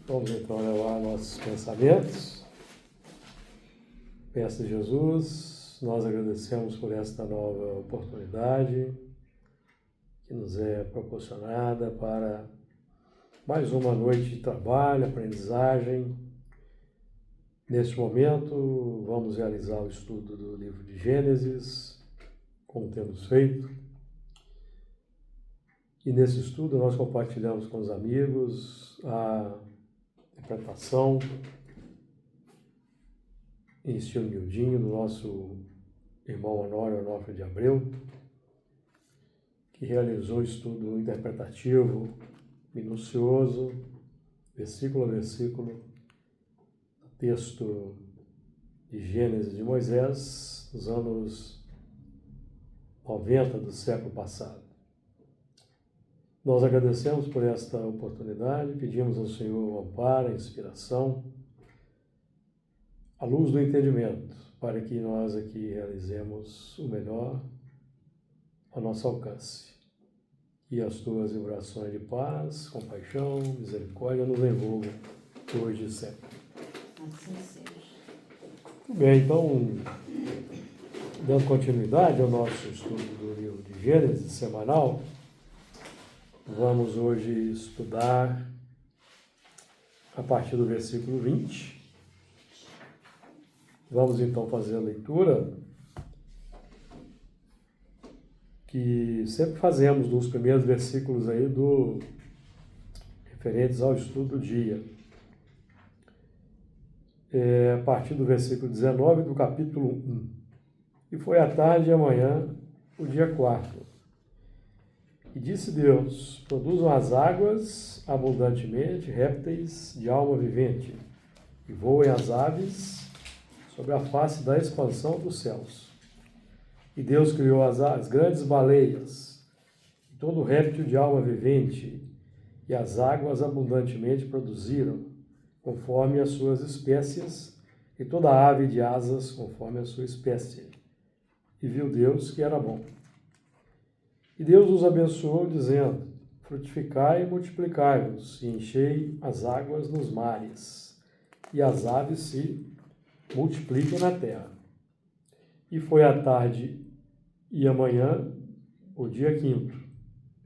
Vamos então levar nossos pensamentos. Mestre Jesus, nós agradecemos por esta nova oportunidade que nos é proporcionada para mais uma noite de trabalho, aprendizagem. Neste momento, vamos realizar o estudo do livro de Gênesis, como temos feito. E nesse estudo nós compartilhamos com os amigos a interpretação em estilo miudinho do nosso irmão Honório Onofre de Abreu, que realizou um estudo interpretativo, minucioso, versículo a versículo, do texto de Gênesis de Moisés, dos anos 90 do século passado. Nós agradecemos por esta oportunidade, pedimos ao Senhor o amparo, a inspiração, a luz do entendimento, para que nós aqui realizemos o melhor ao nosso alcance. E as tuas vibrações de paz, compaixão, misericórdia nos envolvam hoje e sempre. Assim seja. Muito bem, então, dando continuidade ao nosso estudo do livro de Gênesis semanal, vamos hoje estudar a partir do versículo 20. Vamos então fazer a leitura que sempre fazemos nos primeiros versículos aí referentes ao estudo do dia. A partir do versículo 19 do capítulo 1. E foi à tarde e amanhã, o dia 4. E disse Deus: produzam as águas abundantemente répteis de alma vivente, e voem as aves sobre a face da expansão dos céus. E Deus criou as grandes baleias, e todo réptil de alma vivente, e as águas abundantemente produziram, conforme as suas espécies, e toda ave de asas, conforme a sua espécie. E viu Deus que era bom. E Deus os abençoou, dizendo: frutificai e multiplicai-vos, e enchei as águas nos mares, e as aves se multipliquem na terra. E foi à tarde e amanhã, o dia 5º.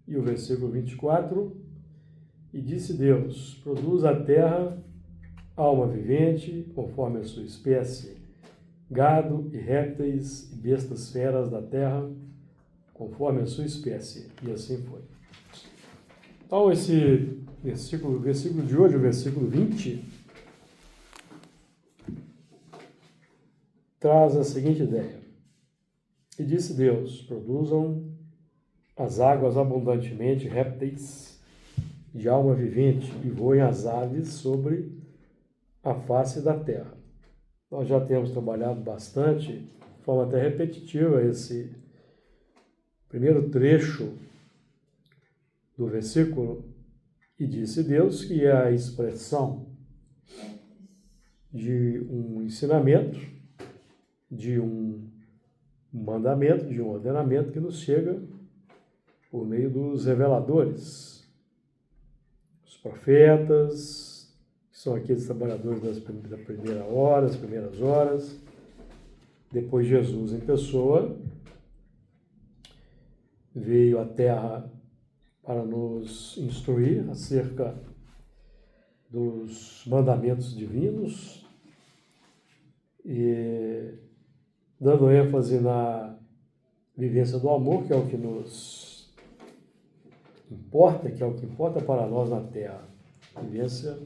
E o versículo 24, e disse Deus: produz a terra alma vivente, conforme a sua espécie, gado e répteis e bestas feras da terra, conforme a sua espécie. E assim foi. Então, esse versículo de hoje, o versículo 20, traz a seguinte ideia. E disse Deus: produzam as águas abundantemente répteis de alma vivente, e voem as aves sobre a face da terra. Nós já temos trabalhado bastante, de forma até repetitiva, esse primeiro trecho do versículo. E disse Deus, que é a expressão de um ensinamento, de um mandamento, de um ordenamento que nos chega por meio dos reveladores, os profetas, que são aqueles trabalhadores da primeira hora, das primeiras horas, depois Jesus em pessoa, veio à Terra para nos instruir acerca dos mandamentos divinos e dando ênfase na vivência do amor, que é o que nos importa, que é o que importa para nós na Terra. A vivência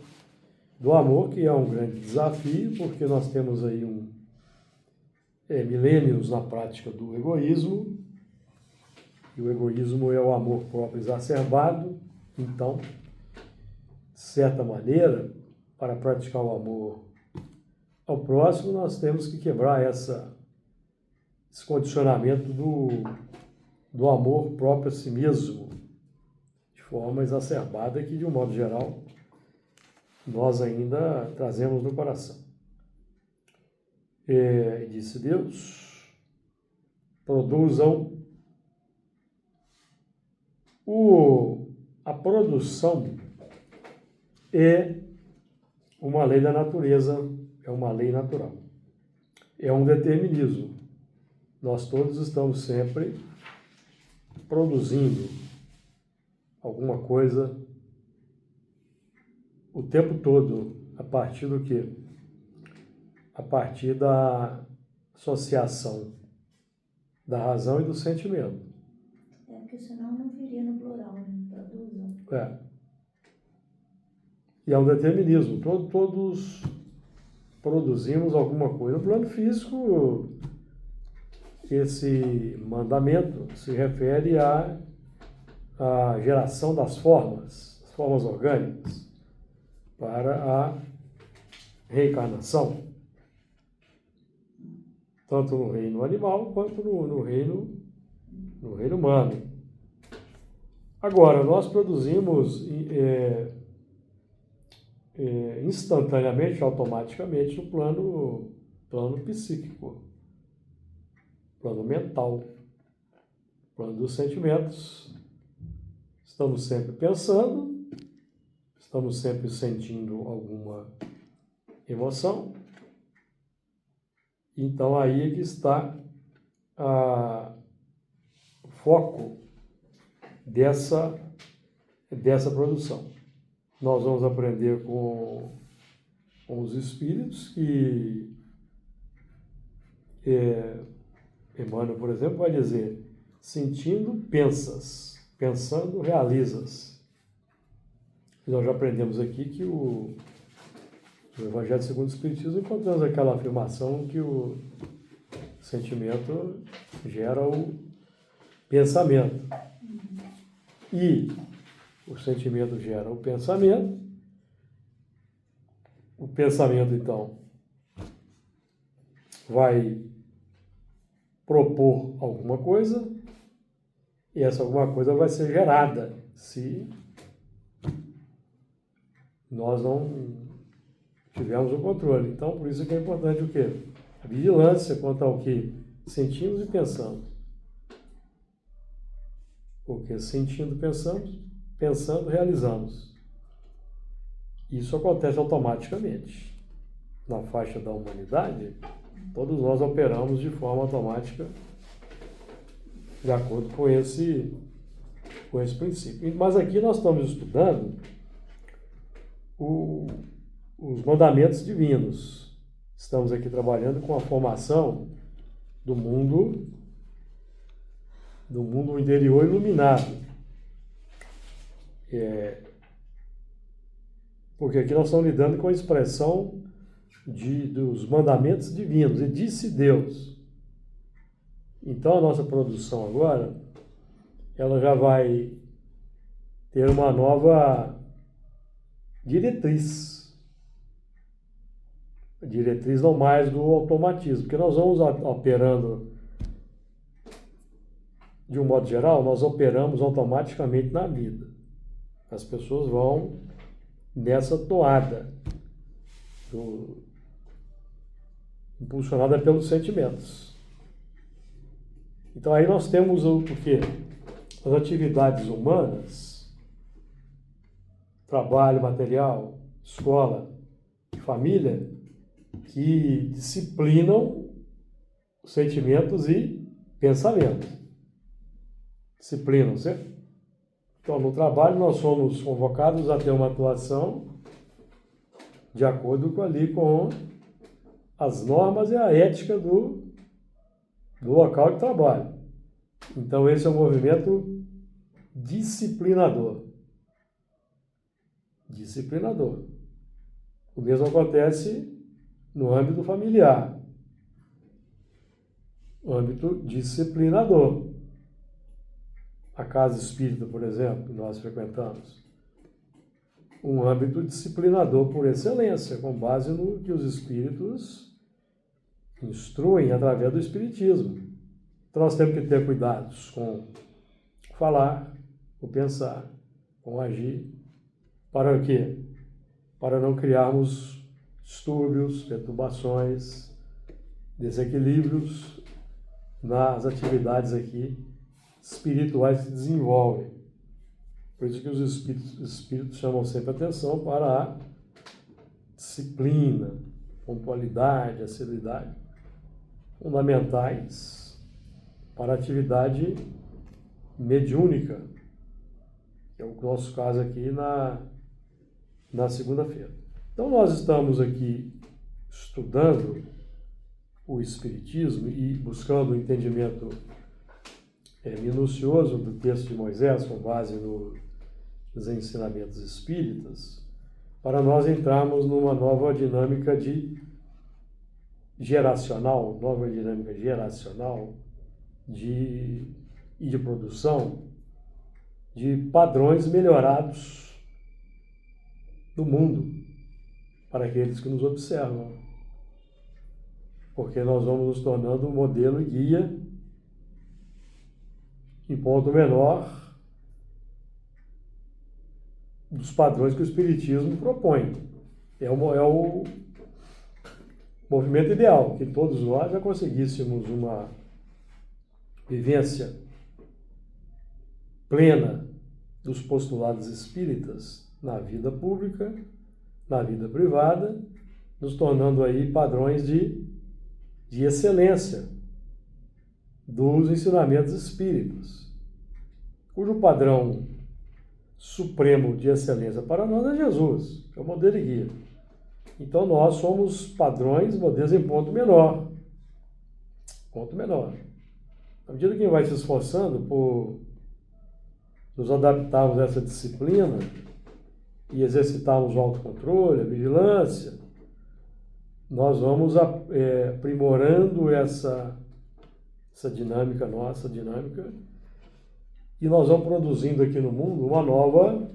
do amor, que é um grande desafio, porque nós temos aí milênios na prática do egoísmo, e o egoísmo é o amor próprio exacerbado. Então, de certa maneira, para praticar o amor ao próximo, nós temos que quebrar esse condicionamento do amor próprio a si mesmo, de forma exacerbada, que, de um modo geral, nós ainda trazemos no coração. E disse Deus: produzam. A produção é uma lei da natureza, é uma lei natural. É um determinismo. Nós todos estamos sempre produzindo alguma coisa o tempo todo, a partir do quê? A partir da associação da razão e do sentimento. Porque senão não viria no plural, né? Produzam. E é um determinismo. Todos produzimos alguma coisa. No plano físico, esse mandamento se refere à geração das formas orgânicas, para a reencarnação, tanto no reino animal quanto no reino humano. Agora, nós produzimos instantaneamente, automaticamente, no plano psíquico, plano mental, plano dos sentimentos. Estamos sempre pensando, estamos sempre sentindo alguma emoção. Então, aí é que está o foco dessa produção. Nós vamos aprender com os espíritos que Emmanuel, por exemplo, vai dizer: sentindo, pensas, pensando, realizas. Nós já aprendemos aqui que no Evangelho segundo o Espiritismo encontramos aquela afirmação que o sentimento gera o pensamento. E o sentimento gera o pensamento. O pensamento, então, vai propor alguma coisa, e essa alguma coisa vai ser gerada se nós não tivermos o controle. Então, por isso que é importante o quê? A vigilância quanto ao que sentimos e pensamos. Porque sentindo, pensamos, pensando, realizamos. Isso acontece automaticamente. Na faixa da humanidade, todos nós operamos de forma automática de acordo com esse princípio. Mas aqui nós estamos estudando os mandamentos divinos. Estamos aqui trabalhando com a formação do mundo interior iluminado. Porque aqui nós estamos lidando com a expressão dos mandamentos divinos, e disse Deus. Então a nossa produção agora, ela já vai ter uma nova diretriz. Diretriz não mais do automatismo, porque nós vamos operando, de um modo geral, nós operamos automaticamente na vida. As pessoas vão nessa toada, impulsionada pelos sentimentos. Então aí nós temos o quê? As atividades humanas, trabalho material, escola, família, que disciplinam sentimentos e pensamentos. Disciplinam, certo? Então, no trabalho, nós somos convocados a ter uma atuação de acordo com as normas e a ética do local de trabalho. Então, esse é um movimento disciplinador. Disciplinador. O mesmo acontece no âmbito familiar. Âmbito disciplinador. A casa espírita, por exemplo, que nós frequentamos. Um âmbito disciplinador por excelência, com base no que os espíritos instruem através do espiritismo. Então nós temos que ter cuidados com falar, com pensar, com agir. Para o quê? Para não criarmos distúrbios, perturbações, desequilíbrios nas atividades aqui espirituais que se desenvolvem. Por isso que os espíritos chamam sempre atenção para a disciplina, pontualidade, assiduidade, fundamentais para a atividade mediúnica, que é o nosso caso aqui na segunda-feira. Então nós estamos aqui estudando o Espiritismo e buscando o entendimento minucioso do texto de Moisés, com base nos ensinamentos espíritas, para nós entrarmos numa nova dinâmica geracional e de produção de padrões melhorados do mundo para aqueles que nos observam. Porque nós vamos nos tornando um modelo e guia, em ponto menor, dos padrões que o Espiritismo propõe. É o movimento ideal, que todos nós já conseguíssemos uma vivência plena dos postulados espíritas na vida pública, na vida privada, nos tornando aí padrões de excelência dos ensinamentos espíritas, cujo padrão supremo de excelência para nós é Jesus, que é o modelo e guia. Então nós somos padrões, modelos em ponto menor. Ponto menor. À medida que vai se esforçando por nos adaptarmos a essa disciplina e exercitarmos o autocontrole, a vigilância, nós vamos aprimorando essa dinâmica nossa, e nós vamos produzindo aqui no mundo uma nova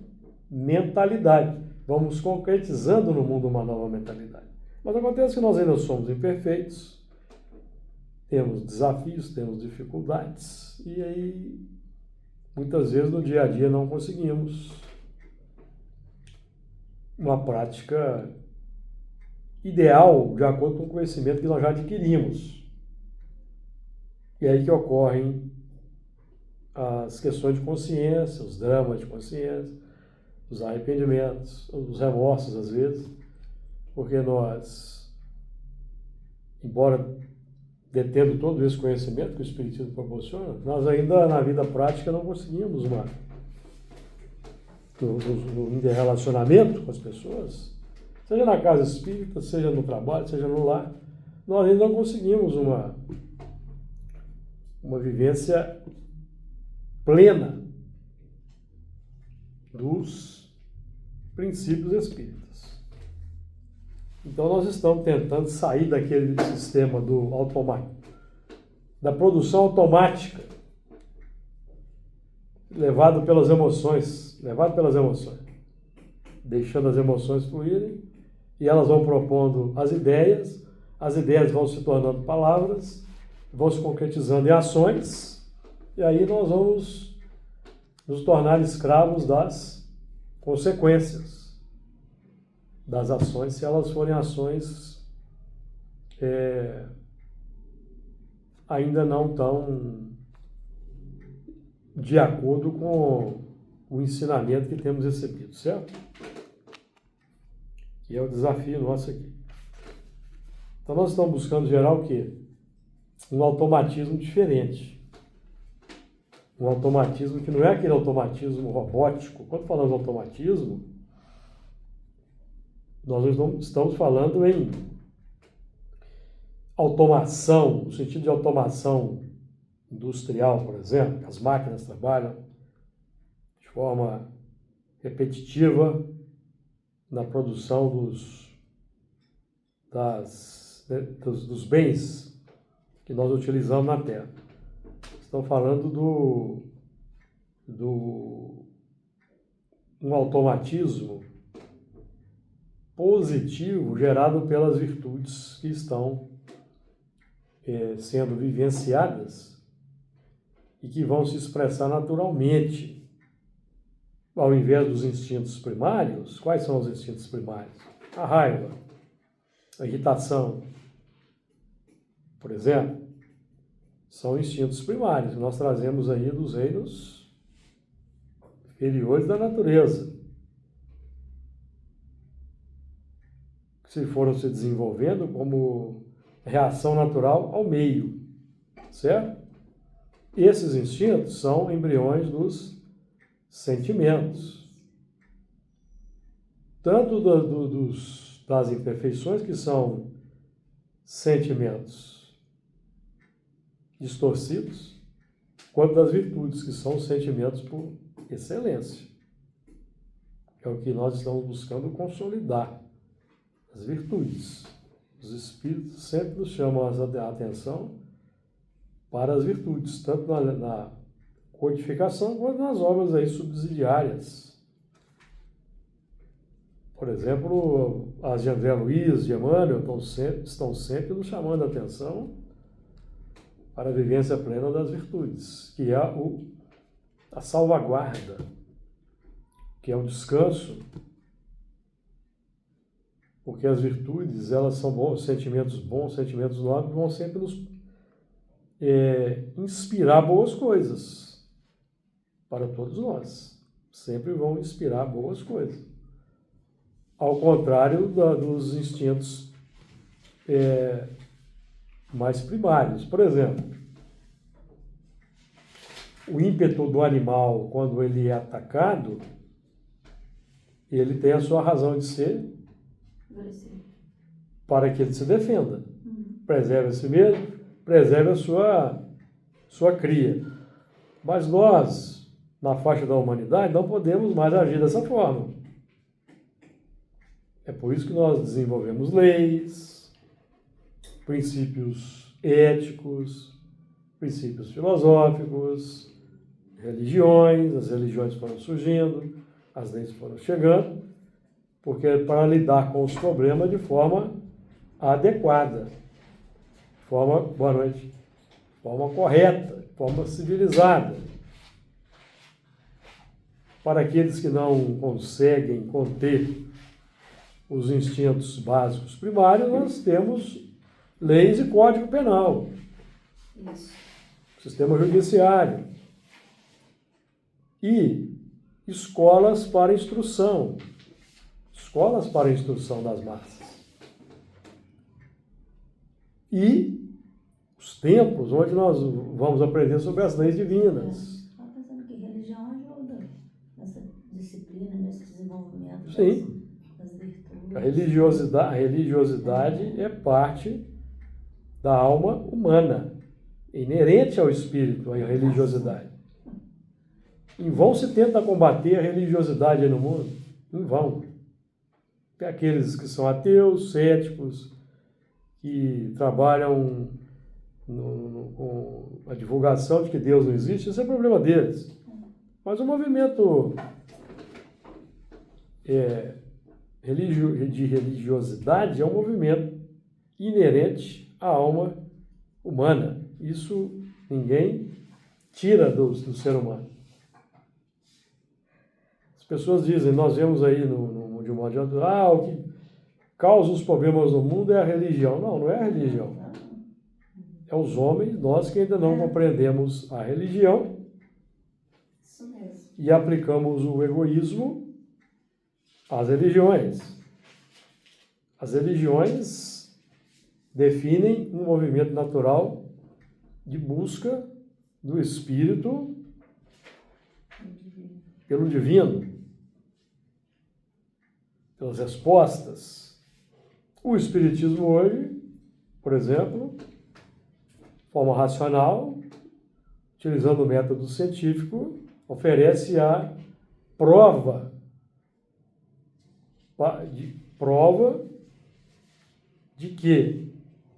mentalidade. Vamos concretizando no mundo uma nova mentalidade. Mas acontece que nós ainda somos imperfeitos, temos desafios, temos dificuldades, e aí muitas vezes no dia a dia não conseguimos uma prática ideal de acordo com o conhecimento que nós já adquirimos. E aí que ocorrem as questões de consciência, os dramas de consciência, os arrependimentos, os remorsos às vezes, porque nós, embora detendo todo esse conhecimento que o Espiritismo proporciona, nós ainda na vida prática não conseguimos no interrelacionamento com as pessoas, seja na casa espírita, seja no trabalho, seja no lar, nós ainda não conseguimos uma vivência plena dos princípios espíritas. Então nós estamos tentando sair daquele sistema da produção automática, levado pelas emoções, deixando as emoções fluírem, e elas vão propondo as ideias vão se tornando palavras, vão se concretizando em ações, e aí nós vamos nos tornar escravos das consequências das ações, se elas forem ações ainda não tão de acordo com o ensinamento que temos recebido, certo? Que é o desafio nosso aqui. Então nós estamos buscando gerar o quê? Um automatismo diferente. Um automatismo que não é aquele automatismo robótico. Quando falamos automatismo, nós não estamos falando em automação, no sentido de automação industrial, por exemplo, que as máquinas trabalham de forma repetitiva na produção dos bens que nós utilizamos na Terra. Estão falando um automatismo positivo gerado pelas virtudes que estão sendo vivenciadas e que vão se expressar naturalmente. Ao invés dos instintos primários, quais são os instintos primários? A raiva, a irritação, por exemplo, são instintos primários que nós trazemos aí dos reinos inferiores da natureza. que foram se desenvolvendo como reação natural ao meio, certo? Esses instintos são embriões dos sentimentos, tanto das imperfeições, que são sentimentos distorcidos, quanto das virtudes, que são sentimentos por excelência. É o que nós estamos buscando consolidar, as virtudes. Os espíritos sempre nos chamam a atenção para as virtudes, tanto na codificação quanto nas obras aí subsidiárias. Por exemplo, as de André Luiz, de Emmanuel, estão sempre nos chamando a atenção para a vivência plena das virtudes, que é a salvaguarda, que é o descanso, porque as virtudes, elas são bons, sentimentos nobres, vão sempre nos inspirar boas coisas para todos nós. Sempre vão inspirar boas coisas. Ao contrário dos instintos mais primários. Por exemplo, o ímpeto do animal, quando ele é atacado, ele tem a sua razão de ser para que ele se defenda. Preserve a si mesmo, preserve a sua cria. Mas nós, na faixa da humanidade, não podemos mais agir dessa forma. É por isso que nós desenvolvemos leis, princípios éticos, princípios filosóficos, religiões. As religiões foram surgindo, as leis foram chegando, porque é para lidar com os problemas de forma adequada, boa noite, de forma correta, de forma civilizada. Para aqueles que não conseguem conter os instintos básicos primários, nós temos leis e código penal, sistema judiciário e escolas para instrução das massas. E os templos, onde nós vamos aprender sobre as leis divinas. Estava pensando que religião ajuda nessa disciplina, nesse desenvolvimento Sim. das virtudes. A religiosidade é parte da alma humana, inerente ao espírito, a religiosidade. Em vão se tenta combater a religiosidade no mundo, em vão. Tem aqueles que são ateus, céticos, que trabalham com a divulgação de que Deus não existe, isso é problema deles. Mas o movimento de religiosidade é um movimento inerente à alma humana. Isso ninguém tira do ser humano. As pessoas dizem, nós vemos aí de um modo geral, o que causa os problemas no mundo é a religião. Não, não é a religião. É os homens, nós que ainda não compreendemos a religião. Isso mesmo. E aplicamos o egoísmo às religiões. As religiões definem um movimento natural de busca do espírito pelo divino, pelas respostas. O espiritismo hoje, por exemplo, de forma racional, utilizando o método científico, oferece a prova de que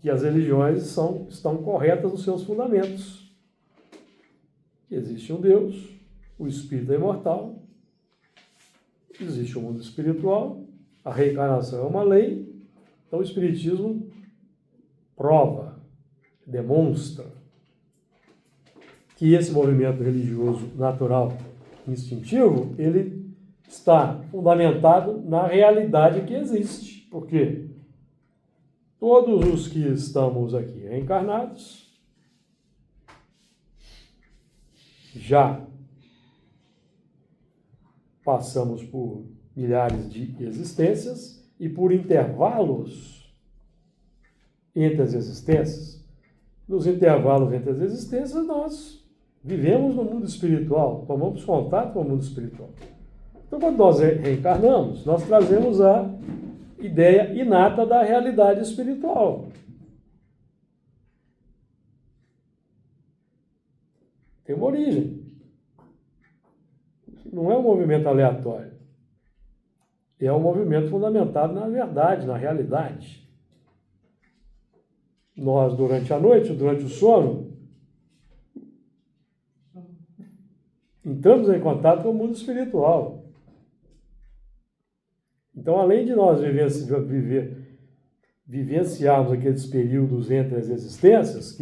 as religiões estão corretas nos seus fundamentos. Existe um Deus, o Espírito é imortal, existe um mundo espiritual, a reencarnação é uma lei, então o Espiritismo prova, demonstra que esse movimento religioso natural instintivo, ele está fundamentado na realidade que existe. Por quê? Todos os que estamos aqui reencarnados já passamos por milhares de existências e por intervalos entre as existências. Nos intervalos entre as existências, nós vivemos no mundo espiritual, tomamos contato com o mundo espiritual. Então, quando nós reencarnamos, nós trazemos a ideia inata da realidade espiritual. Tem uma origem. Não é um movimento aleatório. É um movimento fundamentado na verdade, na realidade. Nós, durante a noite, durante o sono, entramos em contato com o mundo espiritual. Então, além de nós vivenciarmos aqueles períodos entre as existências,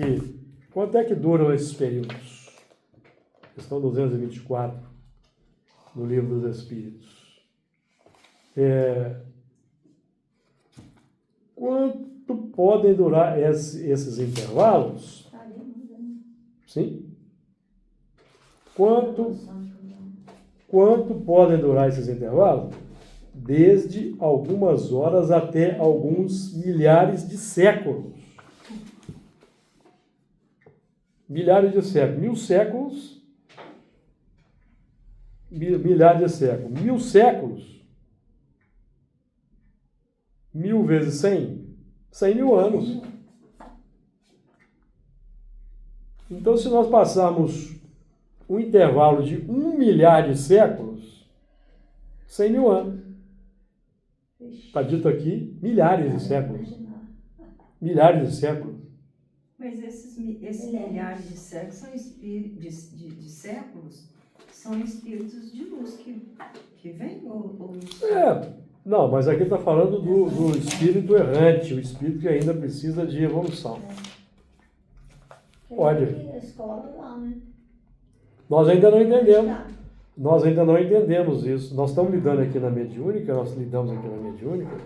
quanto é que duram esses períodos? Questão 224, no Livro dos Espíritos. Quanto podem durar esses intervalos? Sim? Quanto podem durar esses intervalos? Desde algumas horas até alguns milhares de séculos. Milhares de séculos. 1000 séculos. Milhares de séculos. 1000 séculos. 1000 vezes 100. 100 mil anos. Então, se nós passarmos um intervalo de 1 milhar de séculos, 100 mil anos. Está dito aqui, milhares de séculos. Milhares de séculos. Mas esses milhares de séculos são de séculos, são espíritos de luz que vêm? Não, mas aqui está falando do espírito errante, o espírito que ainda precisa de evolução. Olha, nós ainda não entendemos. Nós ainda não entendemos isso. Nós estamos lidando aqui na mediúnica, nós lidamos aqui na mediúnica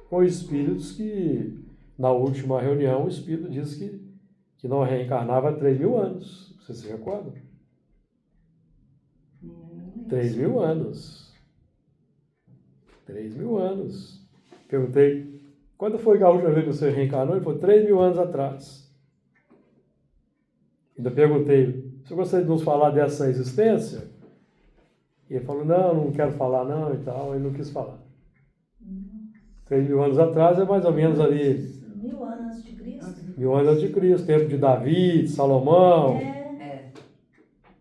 com espíritos que, na última reunião, o espírito disse que não reencarnava há 3.000 anos. Você se recorda? 3.000 anos. 3.000 anos. Perguntei, quando foi a última vez que você reencarnou? Ele falou, 3.000 anos atrás. Ainda perguntei, você gostaria de nos falar dessa existência? E ele falou, não quero falar não e tal, ele não quis falar. 3.000 anos atrás é mais ou menos ali... 1000 anos antes de Cristo. 1000 anos antes de Cristo, tempo de Davi, de Salomão,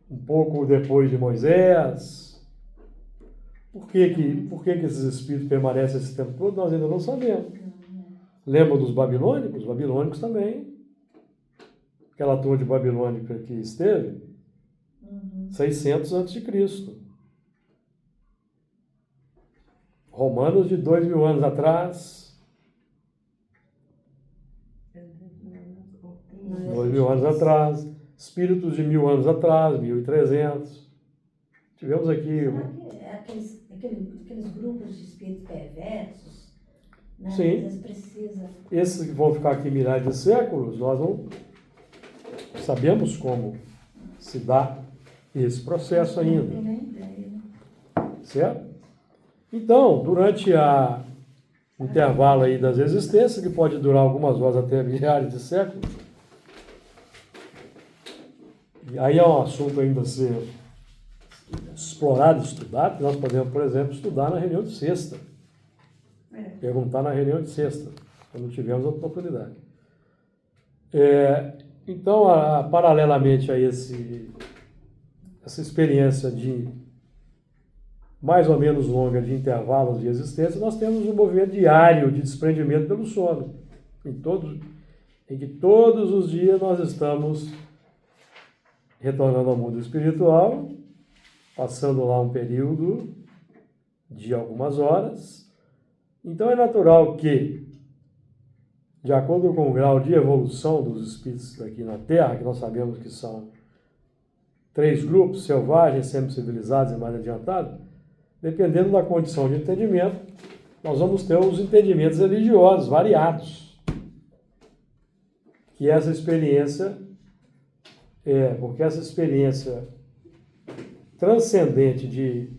um pouco depois de Moisés. Por que esses espíritos permanecem esse tempo todo? Nós ainda não sabemos. Lembra dos babilônicos? Os babilônicos também. Aquela turma de babilônica que esteve, 600 antes de Cristo. Romanos de 2.000 anos atrás. 2.000 anos atrás. Espíritos de 1.000 anos atrás, 1.300. Tivemos aqui... Será que é aqueles grupos de espíritos perversos? Né? Sim. Eles precisam... Esses que vão ficar aqui milhares de séculos, nós não sabemos como se dá esse processo ainda. Não tenho nem ideia. Certo? Então, durante o intervalo aí das existências, que pode durar algumas horas até milhares de séculos, e aí é um assunto ainda a ser explorado, estudado, que nós podemos, por exemplo, estudar na reunião de sexta. Perguntar na reunião de sexta, quando tivermos a oportunidade. Então, paralelamente a essa experiência de mais ou menos longa de intervalos de existência, nós temos um movimento diário de desprendimento pelo sono, em que todos os dias nós estamos retornando ao mundo espiritual, passando lá um período de algumas horas. Então é natural que, de acordo com o grau de evolução dos espíritos aqui na Terra, que nós sabemos que são 3 grupos, selvagens, semi-civilizados e mais adiantados, dependendo da condição de entendimento, nós vamos ter os entendimentos religiosos variados. Que essa experiência, porque essa experiência transcendente de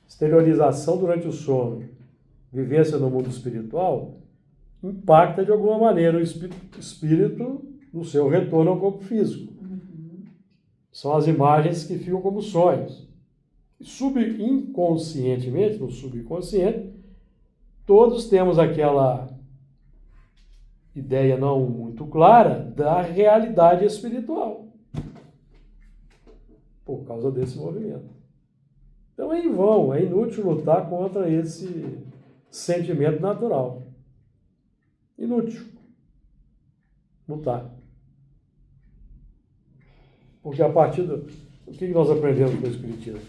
exteriorização durante o sono vivência no mundo espiritual, impacta de alguma maneira o espírito no seu retorno ao corpo físico. São as imagens que ficam como sonhos. Inconscientemente, no subconsciente, todos temos aquela ideia não muito clara da realidade espiritual, por causa desse movimento. Então é em vão, é inútil lutar contra esse sentimento natural. Inútil lutar. Porque a partir do... O que nós aprendemos com o Espiritismo?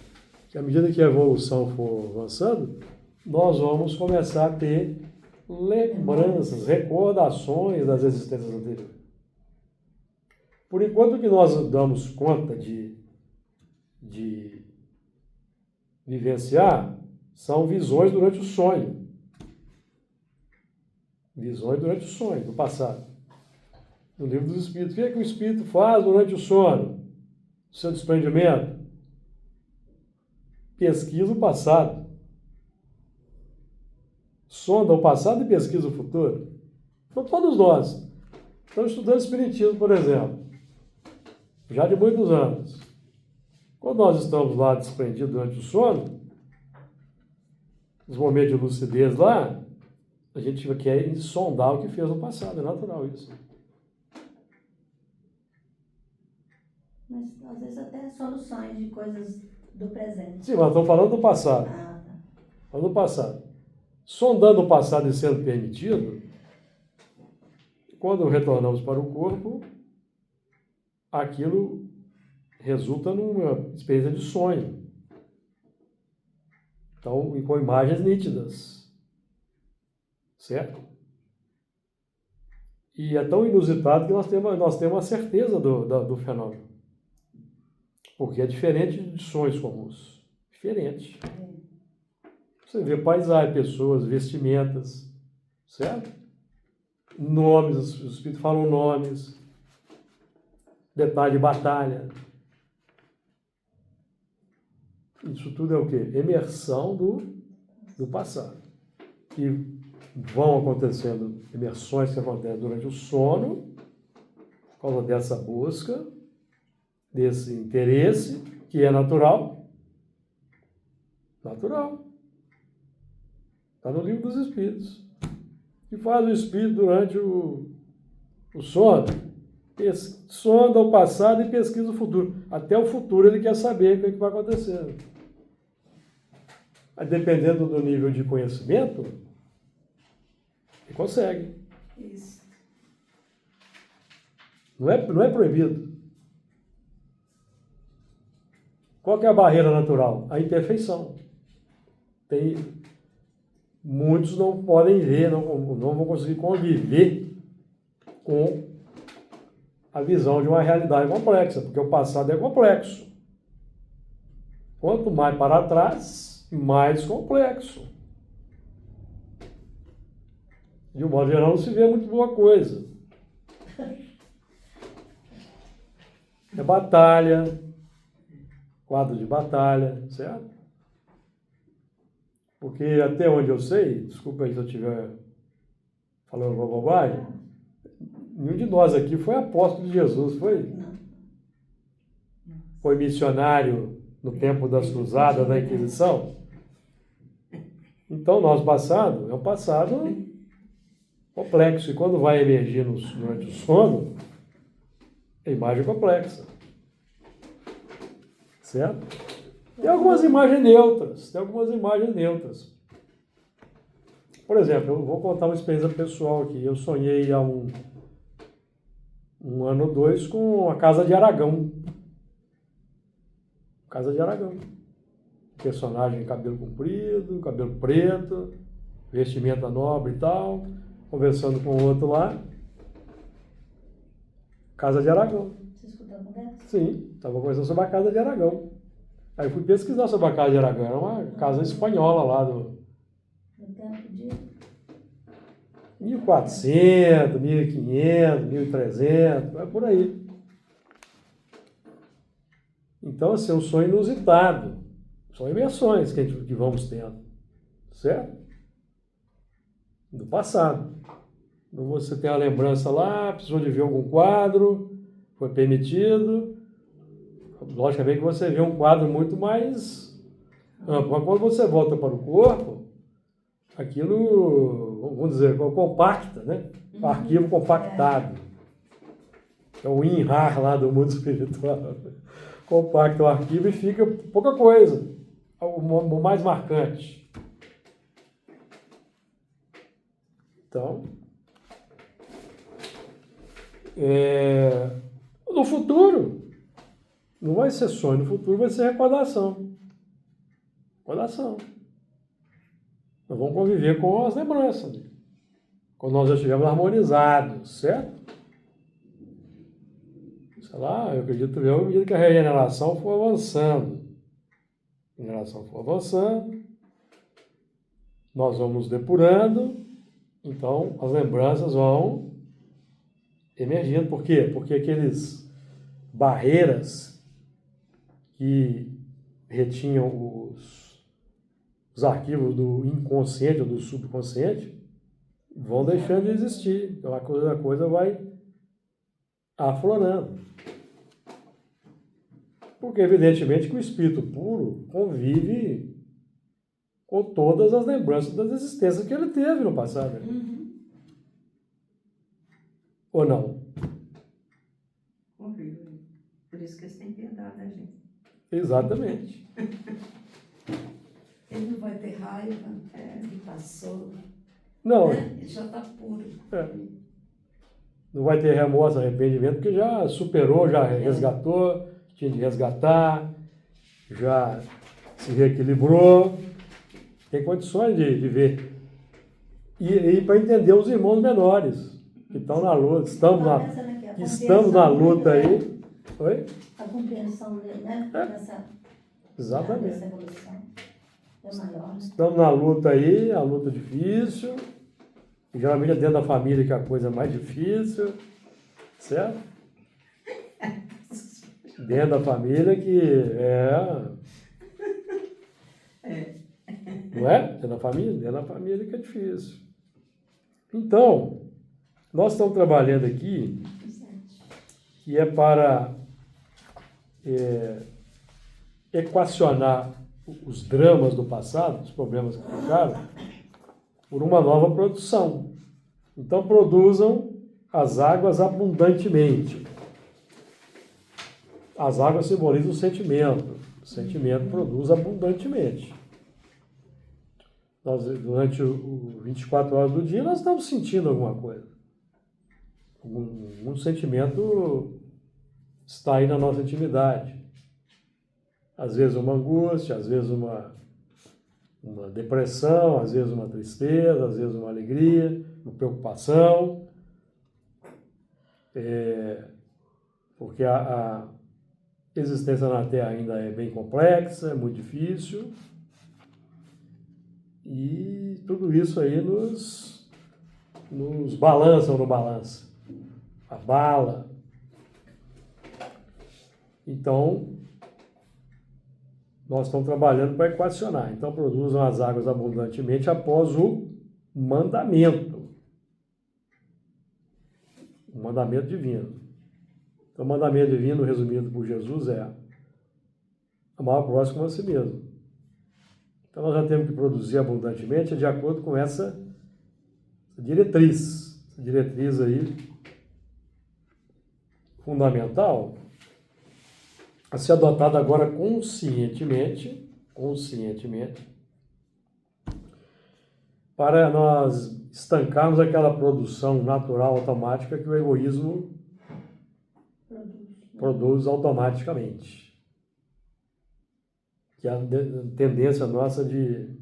Que à medida que a evolução for avançando, nós vamos começar a ter lembranças, recordações das existências anteriores. Por enquanto que nós damos conta de vivenciar, são visões durante o sonho. Visões durante o sonho, do passado. No livro dos Espíritos, o que é que o Espírito faz durante o sono? O seu desprendimento? Pesquisa o passado. Sonda o passado e pesquisa o futuro. Então, todos nós estamos estudando Espiritismo, por exemplo, já de muitos anos. Quando nós estamos lá desprendidos durante o sono, nos momentos de lucidez lá, a gente quer sondar o que fez no passado, é natural isso. Mas às vezes até soluções de coisas do presente. Sim, mas estamos falando do passado. Ah, tá. Falando do passado. Sondando o passado e sendo permitido, quando retornamos para o corpo, aquilo resulta numa experiência de sonho. Então, e com imagens nítidas. Certo? E é tão inusitado que nós temos a certeza do fenômeno. Porque é diferente de sonhos comuns. Diferente. Você vê paisagem, pessoas, vestimentas, certo? Nomes, os espíritos falam nomes, detalhe de batalha. Isso tudo é o quê? Emersão do passado. E vão acontecendo imersões que acontecem durante o sono, por causa dessa busca, desse interesse, que é natural. Natural. Está no livro dos Espíritos. O que faz o Espírito durante o sono? Sonda o passado e pesquisa o futuro. Até o futuro ele quer saber o que vai acontecer. Aí, dependendo do nível de conhecimento, ele consegue. Isso. Não é proibido. Qual que é a barreira natural? A imperfeição. Muitos não podem ver, não vão conseguir conviver com a visão de uma realidade complexa, porque o passado é complexo. Quanto mais para trás, mais complexo. De um modo geral, não se vê muito boa coisa. É batalha, quadro de batalha, certo? Porque até onde eu sei, desculpa aí se eu estiver falando uma bobagem, nenhum de nós aqui foi apóstolo de Jesus, foi? Não. Foi missionário no tempo das cruzadas, da Inquisição? Então, o nosso passado é um passado complexo. E quando vai emergir durante o sono, a imagem é complexa. Certo? Tem algumas imagens neutras. Por exemplo, eu vou contar uma experiência pessoal aqui. Eu sonhei há um ano ou dois com a Casa de Aragão. Casa de Aragão. Personagem cabelo comprido, cabelo preto, vestimenta nobre e tal, conversando com o outro lá. Casa de Aragão. Você escutou a conversa? Sim, estava conversando sobre a Casa de Aragão. Aí eu fui pesquisar sobre a Casa de Aragão. Era uma casa espanhola lá No tempo de... 1400, 1500, 1300, é por aí. Então, assim, é um sonho inusitado. São imersões que vamos tendo, certo? do passado. Então você tem a lembrança lá, precisou de ver algum quadro, foi permitido. Logicamente que você vê um quadro muito mais amplo. Mas quando você volta para o corpo, aquilo, vamos dizer, compacta, né? O arquivo compactado. É o WinRAR lá do mundo espiritual. Compacta o arquivo e fica pouca coisa. O mais marcante. Então, no futuro, não vai ser sonho, no futuro vai ser recordação. Recordação. Nós vamos conviver com as lembranças. Quando nós já estivermos harmonizados, certo? Sei lá, eu acredito que à medida que a regeneração for avançando, nós vamos depurando, então as lembranças vão emergindo. Por quê? Porque aqueles barreiras que retinham os arquivos do inconsciente ou do subconsciente vão deixando de existir. Então a coisa vai aflorando. Porque, evidentemente, que o espírito puro convive com todas as lembranças das existências que ele teve no passado. Ou não? Convive. Por isso que eles têm piedade da gente. Exatamente. Ele não vai ter raiva, ele passou, Não, né? Ele já está puro. não vai ter remorso, arrependimento, porque já superou, já resgatou, tinha de resgatar, já se reequilibrou, tem condições de ver. E para entender os irmãos menores, que estão na luta, estamos na luta aí. Oi? A compreensão dele, né? Exatamente. Dessa evolução é maior. Estamos na luta aí, a luta difícil. Geralmente é dentro da família que é a coisa mais difícil, certo? Dentro da família que não é? Dentro da família que é difícil. Então, nós estamos trabalhando aqui que é para equacionar os dramas do passado, os problemas que ficaram, por uma nova produção. Então, produzam as águas abundantemente. As águas simbolizam o sentimento. O sentimento produz abundantemente. Nós, durante os 24 horas do dia, nós estamos sentindo alguma coisa. Um sentimento está aí na nossa intimidade. Às vezes uma angústia, às vezes uma depressão, às vezes uma tristeza, às vezes uma alegria, uma preocupação. Porque a existência na Terra ainda é bem complexa, é muito difícil. E tudo isso aí nos balança ou não balança. Abala. Então, nós estamos trabalhando para equacionar. Então, produzam as águas abundantemente após o mandamento. O mandamento divino. Então, o mandamento divino, resumido por Jesus, é amar o próximo a si mesmo. Então, nós já temos que produzir abundantemente de acordo com essa diretriz. Essa diretriz aí, fundamental, a ser adotada agora conscientemente, para nós estancarmos aquela produção natural automática que o egoísmo produz automaticamente. Que é a tendência nossa de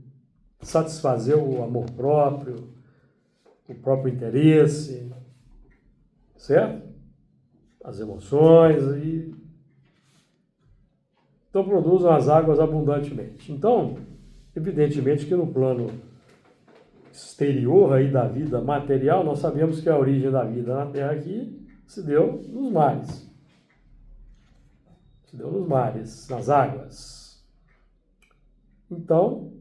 satisfazer o amor próprio, o próprio interesse, certo? As emoções e... Então, produzam as águas abundantemente. Então, evidentemente que no plano exterior aí da vida material, nós sabemos que a origem da vida na Terra aqui se deu nos mares. Se deu nos mares, nas águas. Então,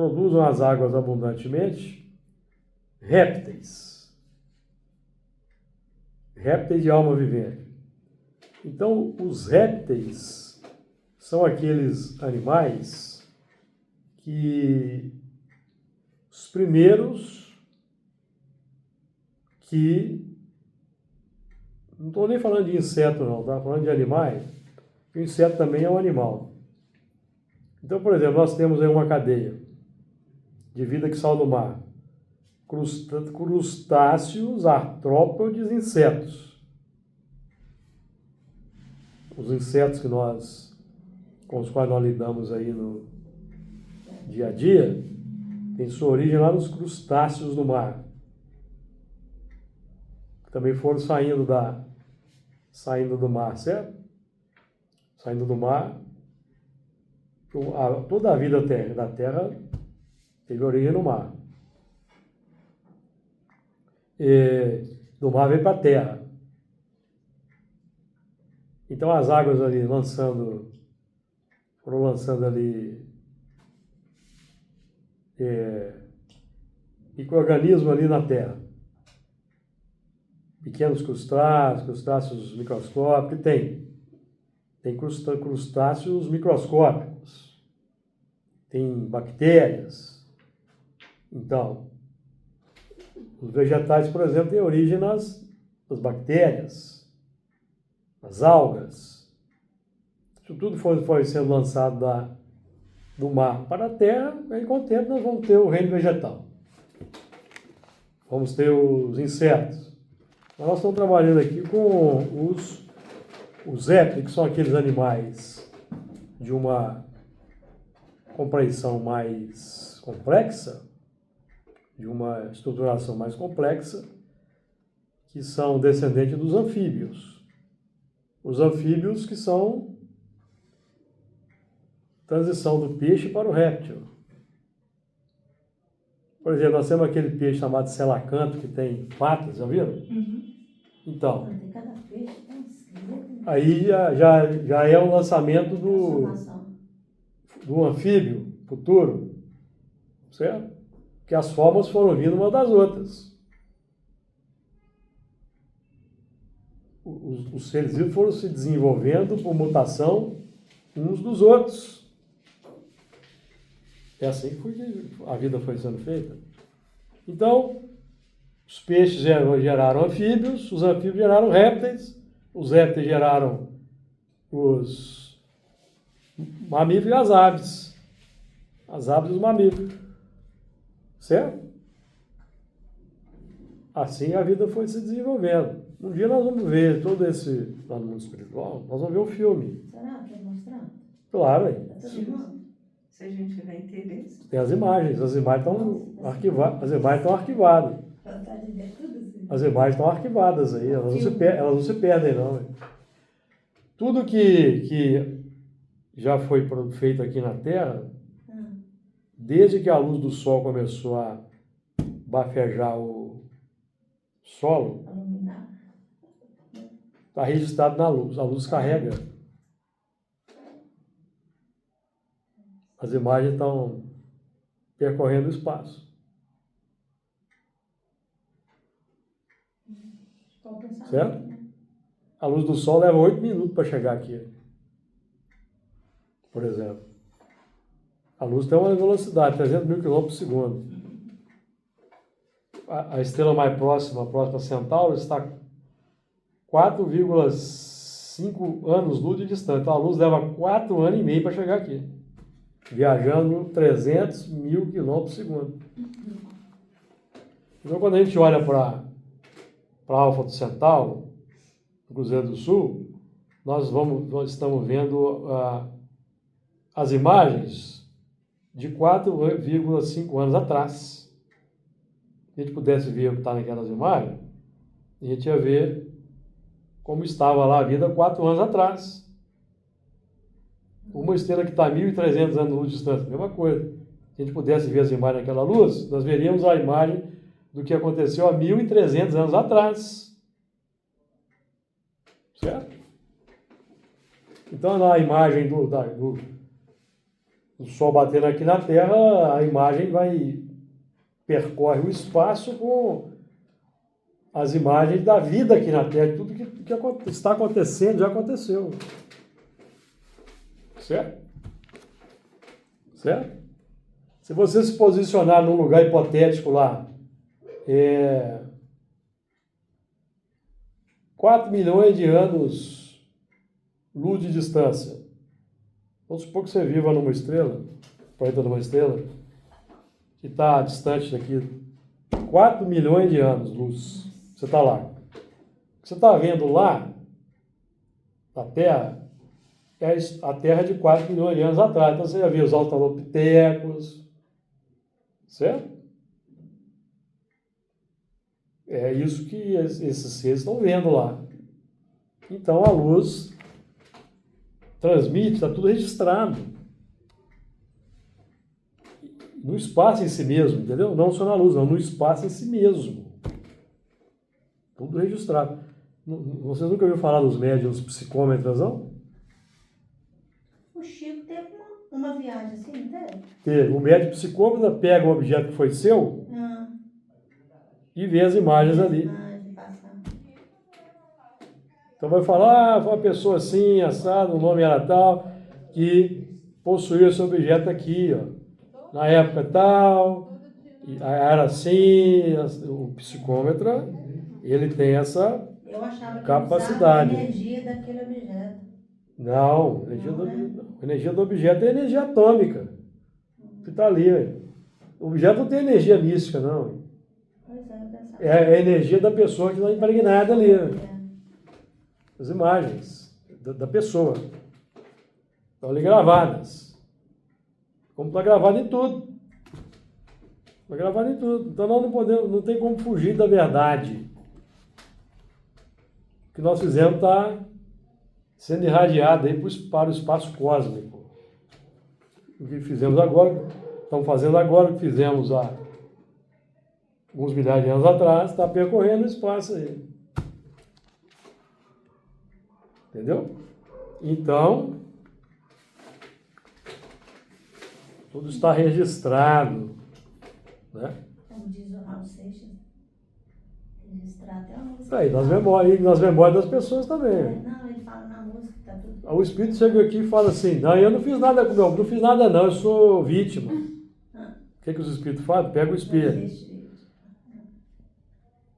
produzam as águas abundantemente répteis. Répteis de alma vivente. Então, os répteis são aqueles animais que os primeiros que... Não estou nem falando de inseto não, tá? Falando de animais. O inseto também é um animal. Então, por exemplo, nós temos aí uma cadeia de vida que sai do mar. Crustáceos, artrópodes, insetos. Os insetos com os quais nós lidamos aí no dia a dia, tem sua origem lá nos crustáceos do mar. Que também foram saindo do mar, certo? Saindo do mar. Toda a vida da Terra teve origem no mar. E do mar veio para a Terra. Então as águas ali foram lançando ali micro-organismos ali na Terra. Pequenos crustáceos microscópicos, tem crustáceos microscópicos, tem bactérias. Então, os vegetais, por exemplo, têm origem nas bactérias, nas algas. Isso tudo foi sendo lançado do mar para a terra, e com o tempo nós vamos ter o reino vegetal. Vamos ter os insetos. Nós estamos trabalhando aqui com os répteis, que são aqueles animais de uma compreensão mais complexa, de uma estruturação mais complexa, que são descendentes dos anfíbios. Os anfíbios que são transição do peixe para o réptil. Por exemplo, nós temos aquele peixe chamado selacanto, que tem patas, já viram? Uhum. Então, Cada peixe tem escrito. aí já é o lançamento Transformação. do anfíbio futuro, certo? Que as formas foram vindo uma das outras. Os seres vivos foram se desenvolvendo por mutação uns dos outros. É assim que a vida foi sendo feita. Então, os peixes geraram anfíbios, os anfíbios geraram répteis, os répteis geraram os mamíferos e as aves. As aves e os mamíferos. Certo? Assim a vida foi se desenvolvendo. Um dia nós vamos ver todo esse, lá no mundo espiritual, nós vamos ver o filme. Será que é mostrando? Claro, hein? Tá todo mundo? Se a gente tiver interesse. Tem as imagens estão arquivadas. As imagens estão arquivadas. Vontade de ver tudo assim. As imagens estão arquivadas aí, elas não se perdem não. Hein? Tudo que já foi feito aqui na Terra, desde que a luz do Sol começou a bafejar o solo, Iluminar. está registrado na luz. A luz carrega. As imagens estão percorrendo o espaço. Qual o pensamento, Certo? né? A luz do Sol leva 8 minutos para chegar aqui. Por exemplo. A luz tem uma velocidade, 300 mil quilômetros por segundo. A estrela mais próxima, a próxima Centauro, está 4,5 anos-luz de distância. Então a luz leva 4 anos e meio para chegar aqui. Viajando 300 mil quilômetros por segundo. Então quando a gente olha para a Alfa do Centauro, no Cruzeiro do Sul, nós estamos vendo as imagens de 4,5 anos atrás. Se a gente pudesse ver o que está naquelas imagens, a gente ia ver como estava lá a vida 4 anos atrás. Uma estrela que está a 1.300 anos de distância, mesma coisa. Se a gente pudesse ver as imagens naquela luz, nós veríamos a imagem do que aconteceu há 1.300 anos atrás. Certo? Então, na imagem o Sol batendo aqui na Terra, a imagem percorre o espaço com as imagens da vida aqui na Terra, tudo que está acontecendo, já aconteceu. Certo? Certo? Se você se posicionar num lugar hipotético lá, 4 milhões de anos luz de distância. Vamos supor que você viva numa estrela, planeta numa estrela, que está distante daqui 4 milhões de anos luz. Você está lá. O que você está vendo lá, na Terra, é a Terra de 4 milhões de anos atrás. Então você já viu os australopitecos, certo? É isso que esses seres estão vendo lá. Então a luz transmite, está tudo registrado. No espaço em si mesmo, entendeu? Não só na luz, não, no espaço em si mesmo. Tudo registrado. Vocês nunca ouviram falar dos médiuns psicômetras, não? O Chico teve uma viagem assim, não teve? Teve. O médium psicômetra pega um objeto que foi seu e vê as imagens ali. Então vai falar, foi uma pessoa assim, assado, o nome era tal, que possuía esse objeto aqui, ó. Na época tal, era assim, o psicômetra, ele tem essa Eu achava que capacidade. usava a energia daquele objeto. Não, a energia do objeto é energia atômica, que está ali. O objeto não tem energia mística, não. Pois é, eu pensava. É a energia da pessoa que está impregnada ali. As imagens da pessoa. Estão ali gravadas. Como está gravado em tudo. Está gravado em tudo. Então nós não tem como fugir da verdade. O que nós fizemos está sendo irradiado aí para o espaço cósmico. O que fizemos agora, estamos fazendo agora, o que fizemos há alguns milhares de anos atrás, está percorrendo o espaço aí. Entendeu? Então, tudo está registrado, né? Como diz o Raul Seixas, registrar até a música. Aí, nas memórias das pessoas também. Não, ele fala na música, tá tudo. O espírito chega aqui e fala assim, não, eu não fiz nada com não fiz nada não, eu sou vítima. O que os espíritos fazem? Pega o espelho.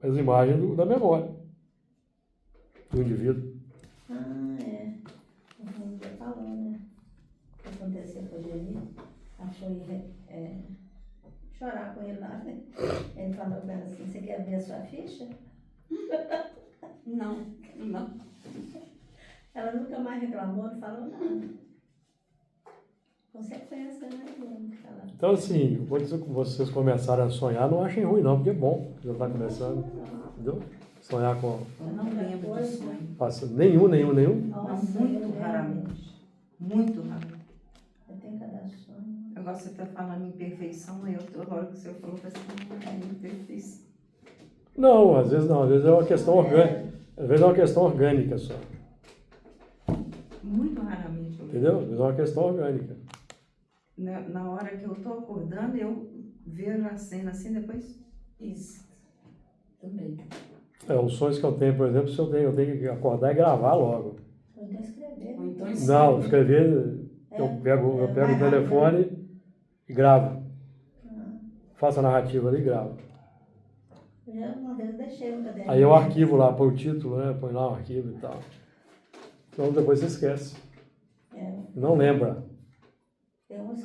As imagens da memória do indivíduo. É. O Raul já falou, né? O que aconteceu com o Geni. Ela foi chorar com ele lá, né? Ele falou pra ela assim, você quer ver a sua ficha? Não. Ela nunca mais reclamou, não falou nada. Consequência, né? Então, assim, quando vocês começarem a sonhar, não achem ruim, não, porque é bom. Já está começando. Entendeu? Sonhar com. Eu não lembro de sonho. Nenhum. Nossa, Muito raramente. Muito raramente. Eu tenho cada sonho. Agora você está falando em perfeição, agora que você falou, parece que não é imperfeição. Não, às vezes não. Às vezes é uma questão orgânica. Às vezes é uma questão orgânica só. Muito raramente. Entendeu? Às vezes é uma questão orgânica. Na hora que eu estou acordando, eu vejo a cena assim, depois Isso. Também. Os sonhos que eu tenho, por exemplo, se eu tenho que acordar e gravar logo. Ou então escrever. Ou então Não, escrever, eu pego o telefone e gravo. Faço a narrativa ali e gravo. Uma vez eu deixei um caderno. Aí eu arquivo lá, põe o título, né? Põe lá o arquivo e tal. Então depois você esquece. Não lembra.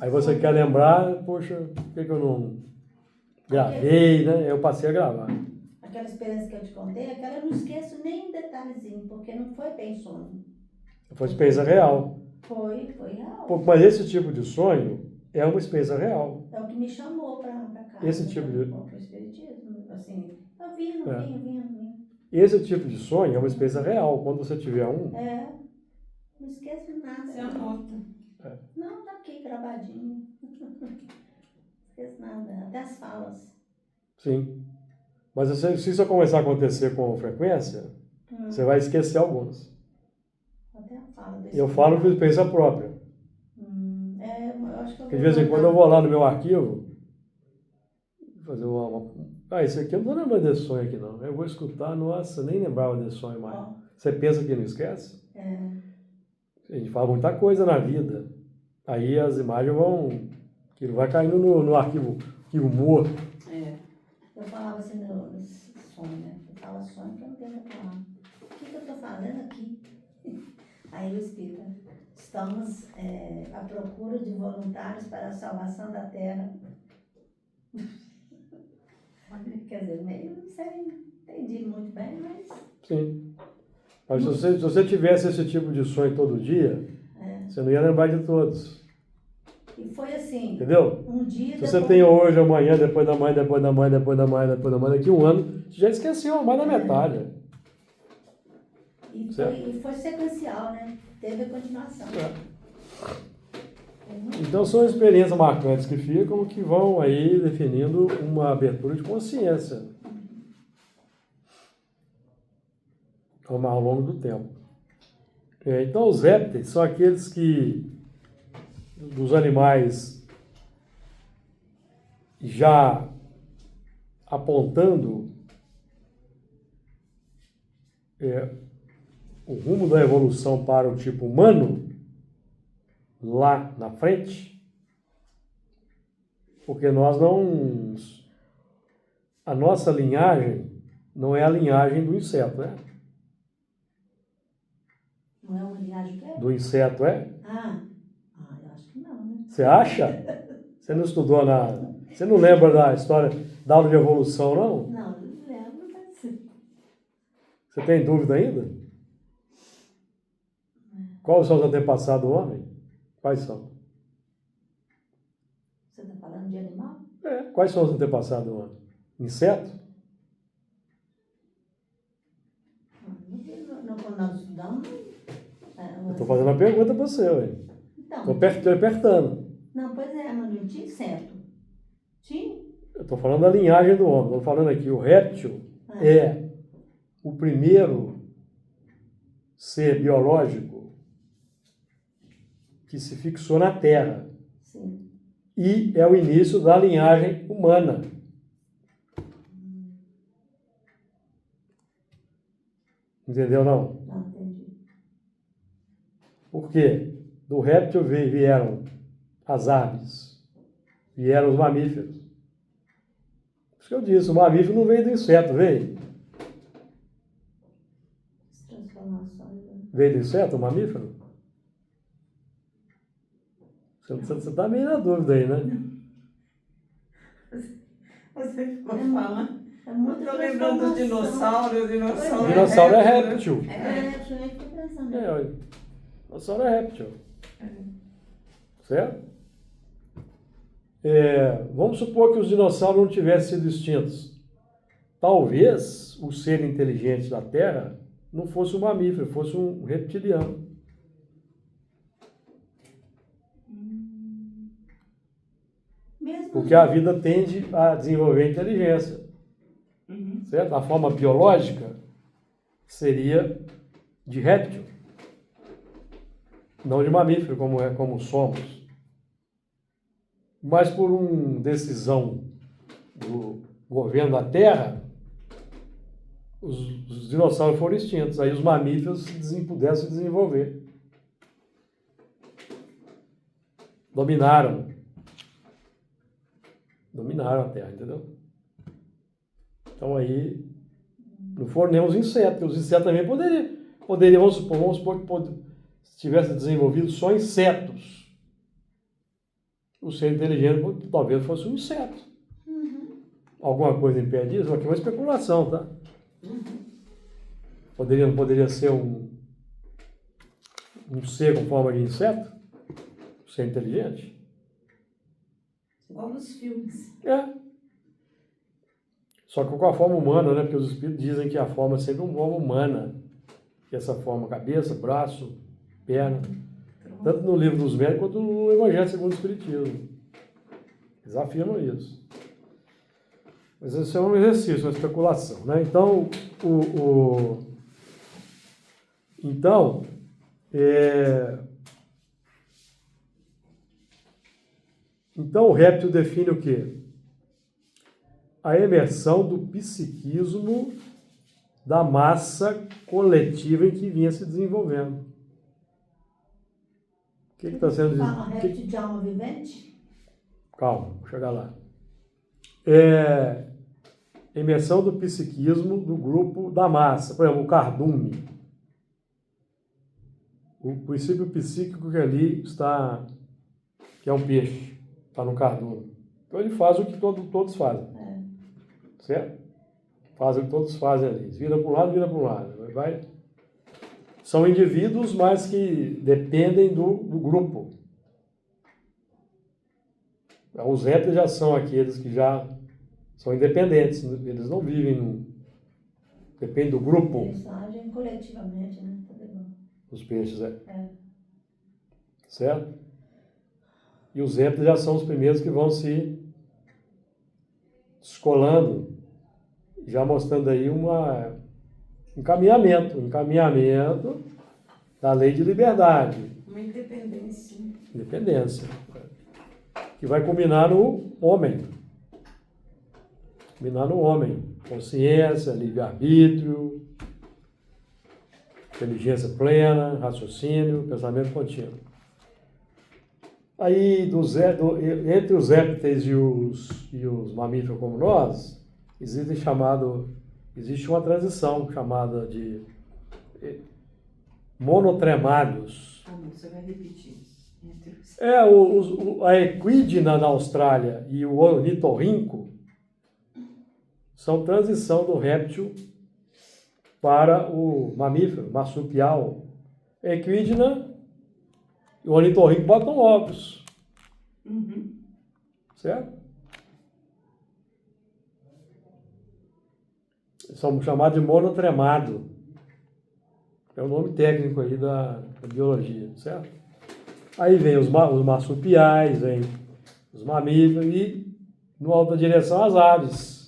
Aí você quer lembrar, poxa, por que eu não gravei, né? Eu passei a gravar. Aquela experiência que eu te contei, aquela eu não esqueço nem um detalhezinho, porque não foi bem sonho. Foi experiência real. Foi real. Pô, mas esse tipo de sonho é uma experiência real. É o que me chamou para cá. Esse tipo de... Para o espiritismo, assim, eu vim. Esse tipo de sonho é uma experiência real. Quando você tiver um... Não esqueço nada. você anota. Não, tá aqui gravadinho. Não esqueço nada, até as falas. Sim. Mas se isso começar a acontecer com frequência, você vai esquecer algumas. Até a fala. Eu falo por experiência própria. Eu acho que eu Porque de vez em quando eu vou lá no meu arquivo fazer uma... Ah, esse aqui eu não tô lembrando desse sonho aqui não. Eu vou escutar, nossa, nem lembrava desse sonho mais. Ó, Você pensa que não esquece? é, A gente fala muita coisa na vida. Aí as imagens vão... Aquilo vai caindo no arquivo morto. É. eu falava assim no sonho, né? Eu falo sonho que eu não tenho pra falar. O que eu tô fazendo aqui? Aí o Espírito, estamos à procura de voluntários para a salvação da terra. Quer dizer, meio, não sei, entendi muito bem, mas Sim. Mas se você tivesse esse tipo de sonho todo dia, você não ia lembrar de todos. e foi assim, Entendeu? um dia Se você tem hoje, amanhã, depois da manhã, depois da manhã, depois da manhã, depois da manhã, daqui a um ano, você já esqueceu mais da metade. e foi sequencial, né? Teve a continuação. Então são experiências marcantes que ficam, que vão aí definindo uma abertura de consciência ao longo do tempo. Então os répteis são aqueles dos animais já apontando o rumo da evolução para o tipo humano, lá na frente, porque a nossa linhagem não é a linhagem do inseto, né? Não é uma linhagem que é? Do inseto, é? Eu acho que não, né? Você acha? Você não estudou nada? Você não lembra da história da aula de evolução, não? Não, não lembro, mas... Você tem dúvida ainda? Quais são os antepassados do homem? Quais são? Você está falando de animal? Quais são os antepassados do homem? Inseto? Quando nós estudamos... Eu estou fazendo uma pergunta para você, ué. Então, Estou apertando. não, pois é, mas não tinha inseto. Tinha? Eu estou falando da linhagem do homem. Estou falando aqui, o réptil é o primeiro ser biológico que se fixou na Terra. Sim. E é o início da linhagem humana. Entendeu, não? Não, entendi. Por quê? Do réptil vieram as aves, vieram os mamíferos. Por isso que eu disse, o mamífero não veio do inseto, veio? As transformações. Né? Veio do inseto, o mamífero? Você está meio na dúvida aí, né? Você ficou falando. É muito Estou lembrando dos dinossauros. O dinossauro é réptil. Eu nem fico pensando. O dinossauro é réptil. Certo? Vamos supor que os dinossauros não tivessem sido extintos. Talvez o ser inteligente da Terra não fosse um mamífero, fosse um reptiliano. Mesmo Porque a vida tende a desenvolver inteligência. Certo? A forma biológica seria de réptil, não de mamífero, como somos. Mas por uma decisão do governo da Terra, os dinossauros foram extintos. Aí os mamíferos puderam se desenvolver. Dominaram a Terra, entendeu? Então aí, não foram nem os insetos. Os insetos também poderiam, vamos supor que se tivesse desenvolvido só insetos. O ser inteligente talvez fosse um inseto. Alguma coisa impede isso? Aqui é uma especulação, tá? Poderia ser um ser com forma de inseto? Um ser inteligente? Igual nos filmes. Só que com a forma humana, né? Porque os espíritos dizem que a forma é sempre uma forma humana. Que essa forma, cabeça, braço, perna. Tanto no livro dos médicos quanto no Evangelho segundo o Espiritismo. Eles afirmam isso. Mas isso é um exercício, uma especulação, né? Então, Então, o réptil define o quê? A emersão do psiquismo da massa coletiva em que vinha se desenvolvendo. O que está sendo Fala dito? réptil de alma vivente? Calma, vou chegar lá. Emersão do psiquismo do grupo da massa. Por exemplo, o cardume. O princípio psíquico que ali está, que é um peixe, está no cardume. Então ele faz o que todos fazem. Certo? Faz o que todos fazem ali. Vira para um lado, vira para um lado. São indivíduos, mas que dependem do grupo. Os répteis já são aqueles que já são independentes. Eles não vivem depende do grupo. Eles agem coletivamente, né? Os peixes, certo? E os répteis já são os primeiros que vão se descolando, já mostrando aí um encaminhamento da lei de liberdade. Uma independência. Independência. Que vai culminar no homem. Consciência, livre-arbítrio, inteligência plena, raciocínio, pensamento contínuo. Aí, entre os répteis e os mamíferos como nós, existe uma transição chamada de monotremados. Você vai repetir isso. A equidna na Austrália e o ornitorrinco são transição do réptil para o mamífero, marsupial. A equidna e o ornitorrinco botam ovos. Certo? São chamados de monotremado. É o nome técnico aí da biologia, certo? Aí vem os marsupiais, vem os mamíferos e, no alta direção, as aves.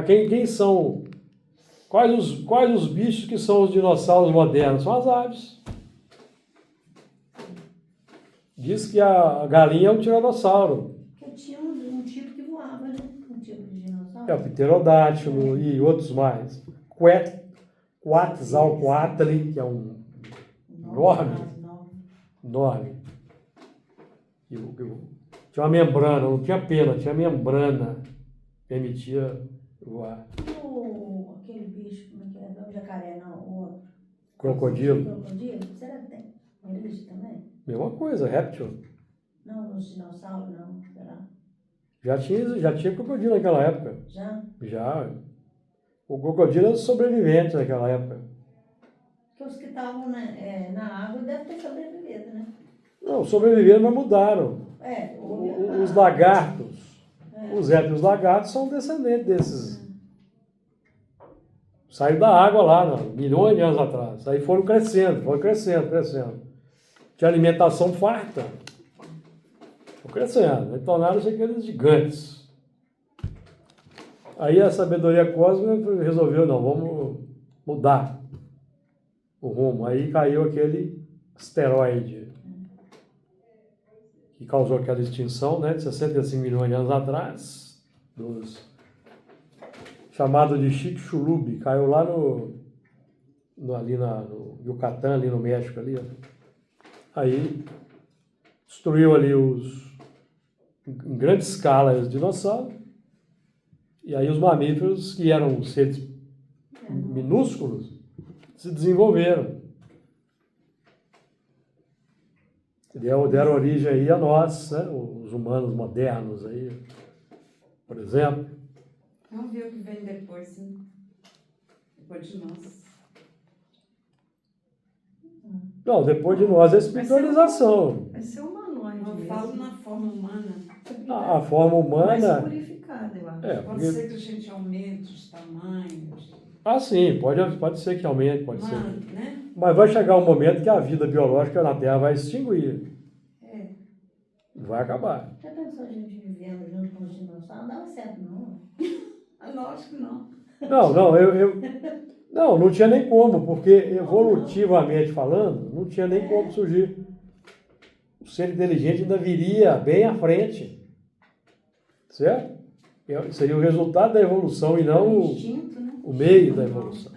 Quem são? Quais os bichos que são os dinossauros modernos? São as aves. Diz que a galinha é um tiranossauro. Porque tinha um tipo que voava, né? Um tipo de dinossauro. É o pterodátilo e outros mais. Quetzalcoatl, que é um enorme. Tinha uma membrana, não tinha pena, tinha membrana. Permitia voar. Aquele bicho, como é que é? Não, jacaré, não. O outro. Crocodilo. Crocodilo? Será que tem origem também? Mesma coisa, réptil. Não, nos dinossauros, não. Será? Já tinha crocodilo naquela época. Já? O crocodilo era sobrevivente naquela época. Porque os que estavam na água devem ter sobrevivido, né? Não, sobreviveram, mas mudaram. Os lagartos. Os répteis lagartos são descendentes desses. Saíram da água lá, milhões de anos atrás. Aí foram crescendo. Tinha alimentação farta. Foram crescendo. Aí tornaram-se aqueles gigantes. Aí a sabedoria cósmica resolveu, não, vamos mudar o rumo. Aí caiu aquele asteroide que causou aquela extinção, né, de 65 milhões de anos atrás, chamado de Chicxulub, caiu lá ali no Yucatán, ali no México, ali, ó. Aí destruiu ali em grande escala os dinossauros, e aí os mamíferos, que eram seres minúsculos, se desenvolveram. Deram origem aí a nós, né? Os humanos modernos aí, por exemplo. Vamos ver o que vem depois, né? Depois de nós. Não, depois de nós é espiritualização. Vai ser humanoide. Eu falo na forma humana. A forma humana... Mais purificada, eu acho. Pode ser que a gente aumente os tamanhos. Ah, sim, pode ser que aumente, pode ser. Né? Mas vai chegar um momento que a vida biológica na Terra vai extinguir. Vai acabar. Já pensou a gente vivendo junto com os dinossauros? Não dava certo, não. Lógico que não. Não tinha nem como, porque evolutivamente falando, não tinha nem como surgir o ser inteligente ainda viria bem à frente, certo? Seria o resultado da evolução e não Instinto, né? o meio da evolução.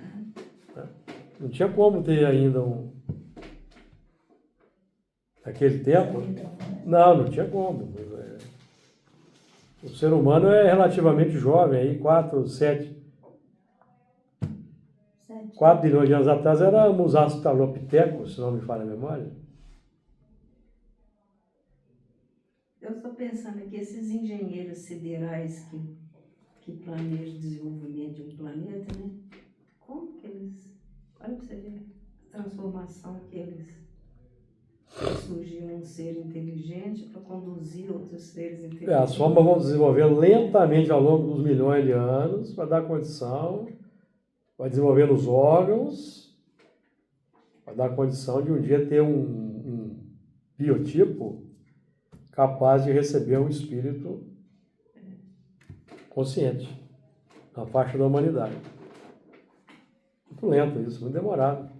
Não tinha como ter ainda naquele tempo. Não tinha como. O ser humano é relativamente jovem, aí 4 bilhões de anos atrás éramos australopithecus, se não me falha a memória. Eu estou pensando aqui, esses engenheiros siderais que planejam o desenvolvimento de um planeta, né? Como que eles... Olha para você ver a transformação que eles... Surgiu um ser inteligente para conduzir outros seres inteligentes. As formas vão desenvolver lentamente ao longo dos milhões de anos para dar condição, vai desenvolvendo os órgãos, vai dar condição de um dia ter um biotipo capaz de receber um espírito consciente na faixa da humanidade. Muito lento isso, muito demorado.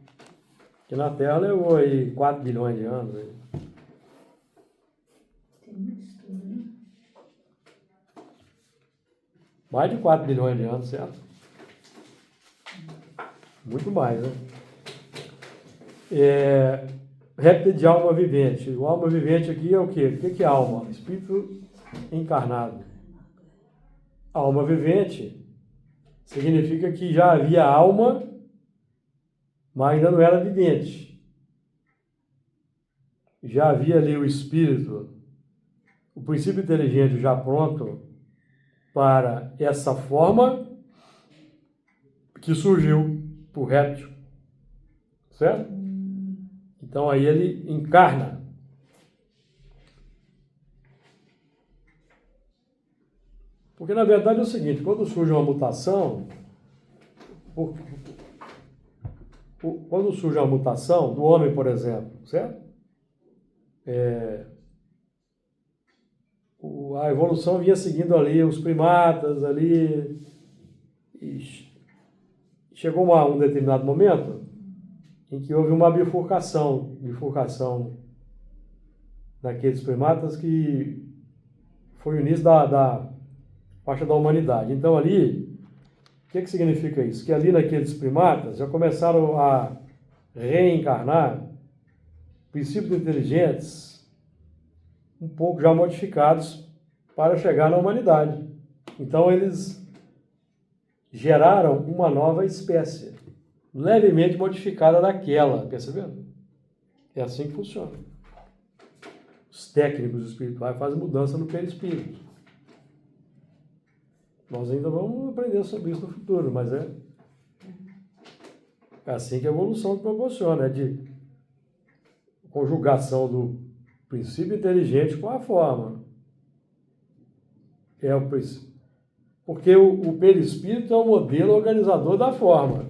Que na Terra levou aí 4 bilhões de anos. Aí. Tem muito estudo, né? Mais de 4 bilhões de anos, certo? Muito mais, né? Réplica de alma vivente. O alma vivente aqui é o quê? O que é alma? Espírito encarnado. Alma vivente significa que já havia alma, mas ainda não era vivente. Já havia ali o espírito, o princípio inteligente já pronto para essa forma que surgiu por réptil. Certo? Então aí ele encarna. Porque na verdade é o seguinte, quando surge uma mutação, quando surge uma mutação do homem, por exemplo, certo? A evolução vinha seguindo ali os primatas ali, e chegou um determinado momento em que houve uma bifurcação daqueles primatas que foi o início da faixa da humanidade. Então ali, o que significa isso? Que ali naqueles primatas já começaram a reencarnar princípios inteligentes um pouco já modificados para chegar na humanidade. Então eles geraram uma nova espécie, levemente modificada daquela, percebendo? É assim que funciona. Os técnicos espirituais fazem mudança no perispírito. Nós ainda vamos aprender sobre isso no futuro, mas é assim que a evolução proporciona, é de conjugação do princípio inteligente com a forma. É o princípio. Porque o perispírito é o modelo organizador da forma.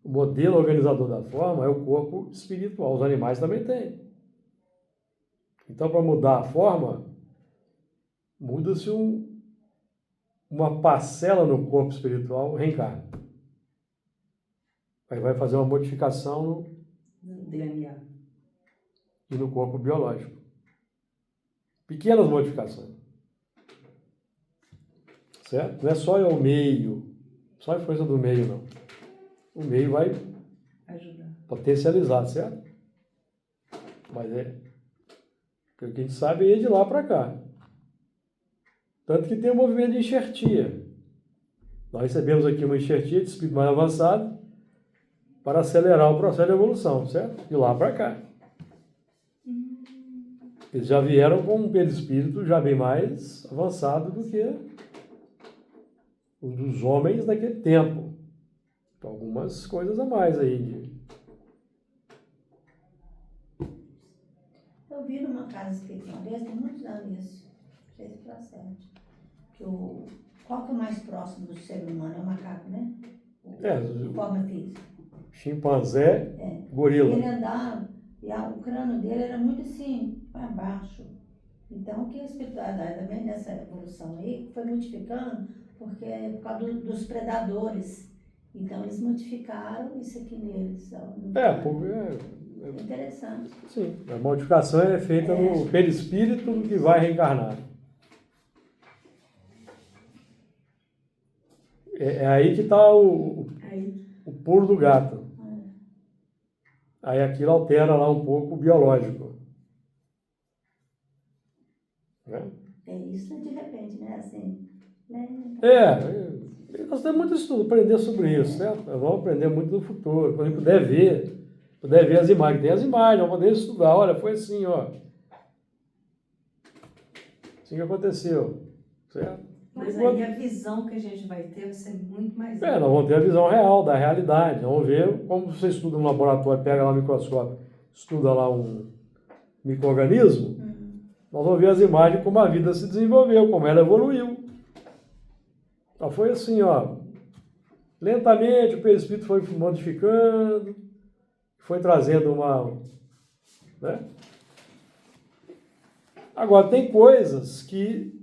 O modelo organizador da forma é o corpo espiritual. Os animais também têm. Então, para mudar a forma, muda-se uma parcela no corpo espiritual, reencarna. Aí vai fazer uma modificação no DNA e no corpo biológico. Pequenas modificações. Certo? Não é só o meio, só a influência do meio, não. O meio vai ajudar, potencializar, certo? Mas o que a gente sabe é de lá para cá. Tanto que tem um movimento de enxertia. Nós recebemos aqui uma enxertia de espírito mais avançado para acelerar o processo de evolução, certo? De lá para cá. Eles já vieram com um perispírito já bem mais avançado do que os dos homens daquele tempo. Então, algumas coisas a mais aí. Eu vi numa casa espírita uma vez, tem muitos anos isso, fez processo. Qual que é o mais próximo do ser humano? É o macaco, né? Forma física. Chimpanzé, gorila. Ele andava, e o crânio dele era muito assim, para baixo. Então, o que a espiritualidade também nessa evolução aí foi modificando, porque é por causa dos predadores. Então, eles modificaram isso aqui neles. Interessante. Sim, a modificação é feita no perispírito do que vai reencarnar. É aí que está o pulo do gato. Aí aquilo altera lá um pouco o biológico. Né? É isso de repente, né? Assim, né? Nós temos muito estudo, aprender sobre isso, certo? Nós vamos aprender muito no futuro, quando a gente puder ver as imagens. Tem as imagens, vamos poder estudar. Olha, foi assim, ó. Assim que aconteceu, certo? Mas aí a visão que a gente vai ter vai ser muito mais Nós vamos ter a visão real, da realidade. Vamos ver como você estuda no laboratório, pega lá o microscópio, estuda lá um micro-organismo, nós vamos ver as imagens como a vida se desenvolveu, como ela evoluiu. Então foi assim, ó. Lentamente o perispírito foi modificando, foi trazendo uma... Né? Agora, tem coisas que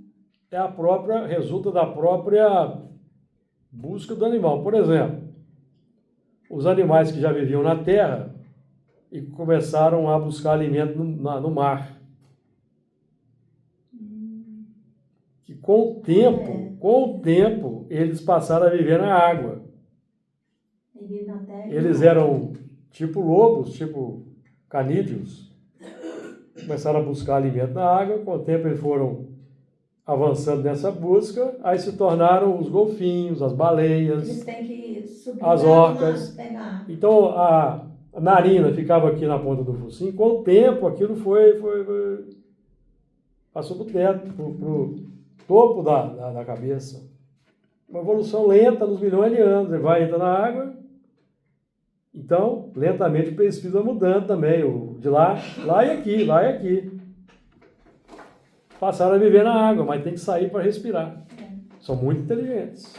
resulta da própria busca do animal. Por exemplo, os animais que já viviam na terra e começaram a buscar alimento no mar. E com o tempo, eles passaram a viver na água. Eles eram tipo lobos, tipo canídeos. Começaram a buscar alimento na água, com o tempo eles foram avançando nessa busca, aí se tornaram os golfinhos, as baleias, Eles têm que subir as orcas. pegar. Então a narina ficava aqui na ponta do focinho, com o tempo aquilo passou para o teto, para o topo da cabeça. Uma evolução lenta nos milhões de anos, ele vai entrar na água, então lentamente o perispírito vai mudando também, de lá e aqui, lá e aqui. Passaram a viver na água, mas tem que sair para respirar. São muito inteligentes.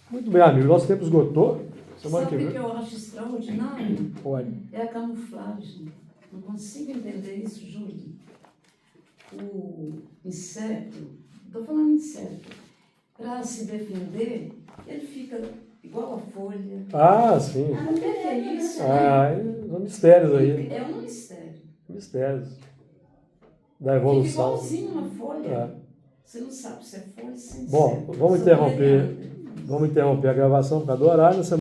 Muito bem, amigo. Nosso tempo esgotou. Semana que Sabe o vem. que eu acho extraordinário? Pode. É a camuflagem. Não consigo entender isso, Júlio. O inseto, estou falando inseto, para se defender, ele fica igual a folha. Ah, sim. O que é isso? Né? São mistérios aí. É um mistério. Mistérios da Fica evolução. igualzinho uma folha. É. Você não sabe se é folha, se é Bom, inseto. vamos interromper a gravação para causa do horário.